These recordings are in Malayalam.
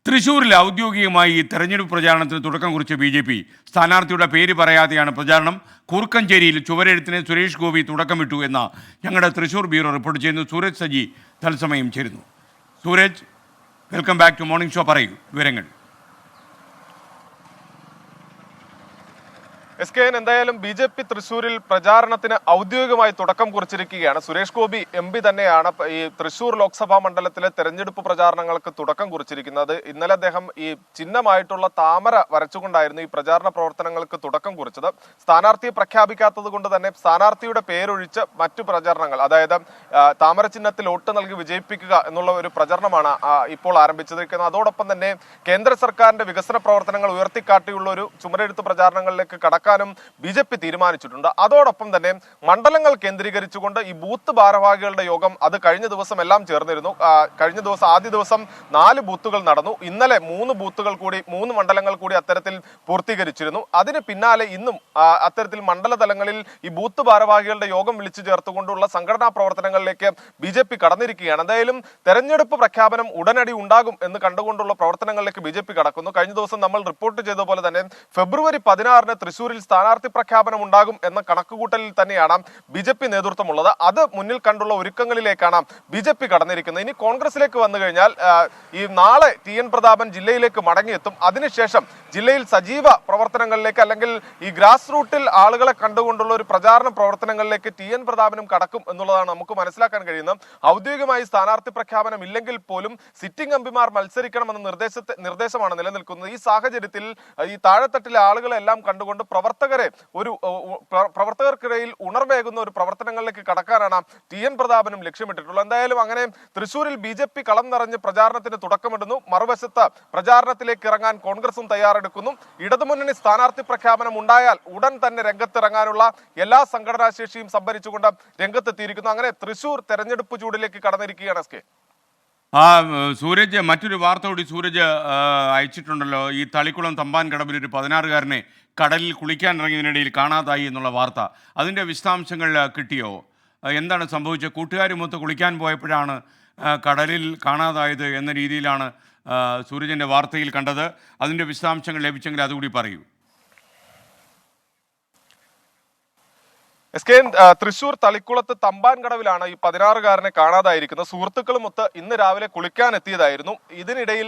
തൃശൂരിൽ ഔദ്യോഗികമായി തെരഞ്ഞെടുപ്പ് പ്രചാരണത്തിന് തുടക്കം കുറിച്ച ബി.ജെ.പി. സ്ഥാനാർത്ഥിയുടെ പേര് പറയാതെയാണ് പ്രചാരണം. കൂർക്കഞ്ചേരിയിൽ ചുവരെഴുത്തിന് സുരേഷ് ഗോപി തുടക്കമിട്ടു എന്ന ഞങ്ങളുടെ തൃശൂർ ബ്യൂറോ റിപ്പോർട്ട് ചെയ്യുന്നു. സൂരജ് സജി തത്സമയം ചേരുന്നു. Sooraj, welcome back to morning show. പറയൂ വിവരങ്ങൾ. SKN എന്തായാലും ബി.ജെ.പി. തൃശ്ശൂരിൽ പ്രചാരണത്തിന് ഔദ്യോഗികമായി തുടക്കം കുറിച്ചിരിക്കുകയാണ്. സുരേഷ് ഗോപി MP തന്നെയാണ് ഈ തൃശ്ശൂർ ലോക്സഭാ മണ്ഡലത്തിലെ തെരഞ്ഞെടുപ്പ് പ്രചാരണങ്ങൾക്ക് തുടക്കം കുറിച്ചിരിക്കുന്നത്. ഇന്നലെ അദ്ദേഹം ഈ ചിഹ്നമായിട്ടുള്ള താമര വരച്ചുകൊണ്ടായിരുന്നു ഈ പ്രചാരണ പ്രവർത്തനങ്ങൾക്ക് തുടക്കം കുറിച്ചത്. സ്ഥാനാർത്ഥിയെ പ്രഖ്യാപിക്കാത്തത് കൊണ്ട് തന്നെ സ്ഥാനാർത്ഥിയുടെ പേരൊഴിച്ച് മറ്റു പ്രചാരണങ്ങൾ, അതായത് താമര ചിഹ്നത്തിൽ വോട്ട് നൽകി വിജയിപ്പിക്കുക എന്നുള്ള ഒരു പ്രചരണമാണ് ഇപ്പോൾ ആരംഭിച്ചിരിക്കുന്നത്. അതോടൊപ്പം തന്നെ കേന്ദ്ര സർക്കാരിന്റെ വികസന പ്രവർത്തനങ്ങൾ ഉയർത്തിക്കാട്ടിയുള്ള ഒരു ചുമരെഴുത്ത് പ്രചാരണങ്ങളിലേക്ക് കടക്കാൻ ബി.ജെ.പി. തീരുമാനിച്ചിട്ടുണ്ട്. അതോടൊപ്പം തന്നെ മണ്ഡലങ്ങൾ കേന്ദ്രീകരിച്ചുകൊണ്ട് ഈ ബൂത്ത് ഭാരവാഹികളുടെ യോഗം അത് കഴിഞ്ഞ ദിവസം എല്ലാം ചേർന്നിരുന്നു. കഴിഞ്ഞ ദിവസം ആദ്യ ദിവസം 4 ബൂത്തുകൾ നടന്നു. ഇന്നലെ 3 മണ്ഡലങ്ങൾ കൂടി അത്തരത്തിൽ പൂർത്തീകരിച്ചിരുന്നു. അതിന് പിന്നാലെ ഇന്നും അത്തരത്തിൽ മണ്ഡല തലങ്ങളിൽ ഈ ബൂത്ത് ഭാരവാഹികളുടെ യോഗം വിളിച്ചു ചേർത്തുകൊണ്ടുള്ള സംഘടനാ പ്രവർത്തനങ്ങളിലേക്ക് ബി.ജെ.പി. കടന്നിരിക്കുകയാണ്. എന്തായാലും തെരഞ്ഞെടുപ്പ് പ്രഖ്യാപനം ഉടനടി ഉണ്ടാകും എന്ന് കണ്ടുകൊണ്ടുള്ള പ്രവർത്തനങ്ങളിലേക്ക് ബി.ജെ.പി. കടക്കുന്നു. കഴിഞ്ഞ ദിവസം നമ്മൾ റിപ്പോർട്ട് ചെയ്ത പോലെ തന്നെ ഫെബ്രുവരി 16 തൃശ്ശൂരിൽ സ്ഥാനാർത്ഥി പ്രഖ്യാപനം ഉണ്ടാകും എന്ന കണക്കുകൂട്ടലിൽ തന്നെയാണ് ബി.ജെ.പി. നേതൃത്വമുള്ളത്. അത് മുന്നിൽ കണ്ടുള്ള ഒരുക്കങ്ങളിലേക്കാണ് ബി.ജെ.പി. കടന്നിരിക്കുന്നത്. ഇനി കോൺഗ്രസിലേക്ക് വന്നു കഴിഞ്ഞാൽ ഈ നാളെ TN പ്രതാപൻ ജില്ലയിലേക്ക് മടങ്ങിയെത്തും. അതിനുശേഷം ജില്ലയിൽ സജീവ പ്രവർത്തനങ്ങളിലേക്ക്, അല്ലെങ്കിൽ ഈ ഗ്രാസ് റൂട്ടിൽ ആളുകളെ കണ്ടുകൊണ്ടുള്ള ഒരു പ്രചാരണ പ്രവർത്തനങ്ങളിലേക്ക് TN പ്രതാപനും കടക്കും എന്നുള്ളതാണ് നമുക്ക് മനസ്സിലാക്കാൻ കഴിയുന്നത്. ഔദ്യോഗികമായി സ്ഥാനാർത്ഥി പ്രഖ്യാപനം ഇല്ലെങ്കിൽ പോലും സിറ്റിംഗ് എംപിമാർ മത്സരിക്കണമെന്ന നിർദ്ദേശമാണ് നിലനിൽക്കുന്നത്. ഈ സാഹചര്യത്തിൽ ഈ താഴെത്തട്ടിലെ ആളുകളെല്ലാം കണ്ടുകൊണ്ട് പ്രവർത്തകർക്കിടയിൽ ഉണർവേകുന്ന ഒരു പ്രവർത്തനങ്ങളിലേക്ക് കടക്കാനാണ് TN പ്രതാപനും ലക്ഷ്യമിട്ടിട്ടുള്ളത്. എന്തായാലും അങ്ങനെ തൃശ്ശൂരിൽ ബി.ജെ.പി. കളം നിറഞ്ഞ് പ്രചാരണത്തിന് തുടക്കമിടുന്നു. മറുവശത്ത് പ്രചാരണത്തിലേക്ക് ഇറങ്ങാൻ കോൺഗ്രസും തയ്യാറെടുക്കുന്നു. ഇടതുമുന്നണി സ്ഥാനാർത്ഥി പ്രഖ്യാപനം ഉണ്ടായാൽ ഉടൻ തന്നെ രംഗത്തിറങ്ങാനുള്ള എല്ലാ സംഘടനാ ശേഷിയും സംഭരിച്ചുകൊണ്ട് രംഗത്തെത്തിയിരിക്കുന്നു. അങ്ങനെ തൃശ്ശൂർ തെരഞ്ഞെടുപ്പ് ചൂടിലേക്ക് കടന്നിരിക്കുകയാണ്. സൂരജ്, മറ്റൊരു വാർത്ത കൂടി സൂരജ് അയച്ചിട്ടുണ്ടല്ലോ. ഈ തളിക്കുളം തമ്പാൻ കടവിൽ ഒരു 16-കാരനെ കടലിൽ കുളിക്കാൻ ഇറങ്ങിയതിനിടയിൽ കാണാതായി എന്നുള്ള വാർത്ത. അതിൻ്റെ വിശദാംശങ്ങൾ കിട്ടിയോ? എന്താണ് സംഭവിച്ചത്? കൂട്ടുകാരുമൊത്ത് കുളിക്കാൻ പോയപ്പോഴാണ് കടലിൽ കാണാതായത് എന്ന രീതിയിലാണ് സൂരജിൻ്റെ വാർത്തയിൽ കണ്ടത്. അതിൻ്റെ വിശദാംശങ്ങൾ ലഭിച്ചെങ്കിൽ അതുകൂടി പറയൂ. SKN തൃശ്ശൂർ തളിക്കുളത്ത് തമ്പാൻ കടവിലാണ് ഈ 16-കാരനെ കാണാതായിരിക്കുന്നത്. സുഹൃത്തുക്കളുമൊത്ത് ഇന്ന് രാവിലെ കുളിക്കാൻ എത്തിയതായിരുന്നു. ഇതിനിടയിൽ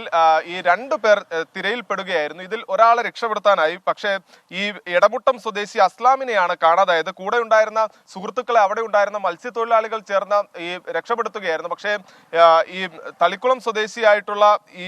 ഈ 2 പേർ തിരയിൽപ്പെടുകയായിരുന്നു. ഇതിൽ ഒരാളെ രക്ഷപ്പെടുത്താനായി. പക്ഷേ ഈ എടമുട്ടം സ്വദേശി അസ്ലാമിനെയാണ് കാണാതായത്. കൂടെ ഉണ്ടായിരുന്ന സുഹൃത്തുക്കളെ അവിടെ ഉണ്ടായിരുന്ന മത്സ്യത്തൊഴിലാളികൾ ചേർന്ന് ഈ രക്ഷപ്പെടുത്തുകയായിരുന്നു. പക്ഷേ ഈ തളിക്കുളം സ്വദേശിയായിട്ടുള്ള ഈ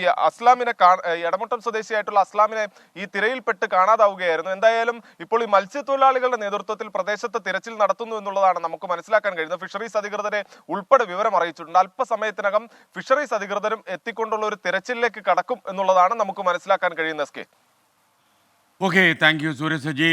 എടമുട്ടം സ്വദേശിയായിട്ടുള്ള അസ്ലാമിനെ ഈ തിരയിൽപ്പെട്ട് കാണാതാവുകയായിരുന്നു. എന്തായാലും ഇപ്പോൾ ഈ മത്സ്യത്തൊഴിലാളികളുടെ നേതൃത്വത്തിൽ പ്രദേശത്ത് തിരച്ചിൽ നടത്തുന്നു എന്നുള്ളതാണ് നമുക്ക് മനസ്സിലാക്കാൻ കഴിയുന്നത്. ഫിഷറീസ് അധികൃതരെ ഉൾപ്പെടെ വിവരം അറിയിച്ചിട്ടുണ്ട്. അല്പസമയത്തിനകം ഫിഷറീസ് അധികൃതരും എത്തിക്കൊണ്ടുള്ള ഒരു തിരച്ചിലിലേക്ക് കടക്കും എന്നുള്ളതാണ് നമുക്ക് മനസ്സിലാക്കാൻ കഴിയുന്നത്. Okay, thank you Sooraj Saji.